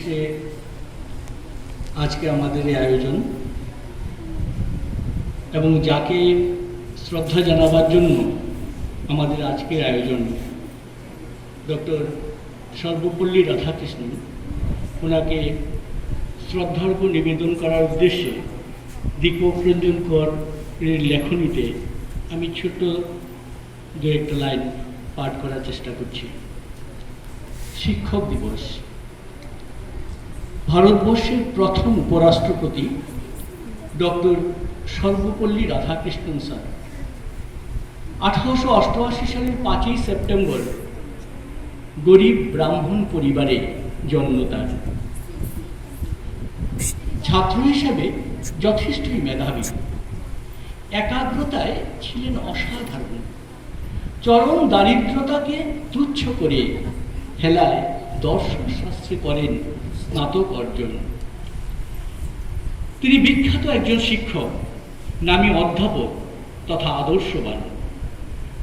উদ্দেশ্যে আজকে আমাদের এই আয়োজন এবং যাকে শ্রদ্ধা জানাবার জন্য আমাদের আজকের আয়োজন, ডক্টর সর্বপল্লী রাধাকৃষ্ণন, ওনাকে শ্রদ্ধার্ঘ্য নিবেদন করার উদ্দেশ্যে দীপক রঞ্জন কর এর লেখনীতে আমি ছোট্ট দু একটা লাইন পাঠ করার চেষ্টা করছি। শিক্ষক দিবস। ভারতবর্ষের প্রথম উপরাষ্ট্রপতি ডক্টর সর্বপল্লী রাধাকৃষ্ণন স্যার 1888 সালের 5ই সেপ্টেম্বর গরিব ব্রাহ্মণ পরিবারে জন্ম তার। ছাত্র হিসেবে যথেষ্টই মেধাবী, একাগ্রতায় ছিলেন অসাধারণ, চরম দারিদ্রতাকে তুচ্ছ করে হেলায় দর্শন শাস্ত্রে করেন স্নাতক অর্জন। তিনি বিখ্যাত একজন শিক্ষক, নামী অধ্যাপক তথা আদর্শবান।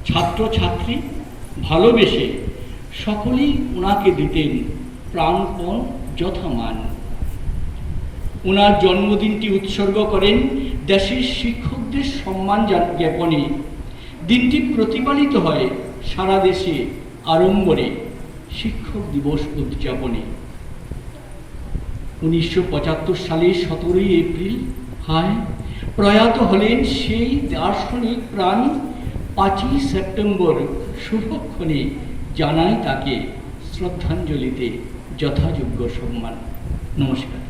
ছাত্রছাত্রী ভালোবেসে সকলেই ওনাকে দিতেন প্রাণপণ যথামান। ওনার জন্মদিনটি উৎসর্গ করেন দেশের শিক্ষকদের সম্মান জ্ঞাপনে। দিনটি প্রতিপালিত হয় সারা দেশে আড়ম্বরে শিক্ষক দিবস উদযাপনে। 1975 সালের 17ই এপ্রিল প্রয়াত হলেন সেই দার্শনিক প্রাণ। 5ই সেপ্টেম্বর শুভক্ষণে জানাই তাকে শ্রদ্ধাঞ্জলিতে যথাযোগ্য সম্মান। নমস্কার।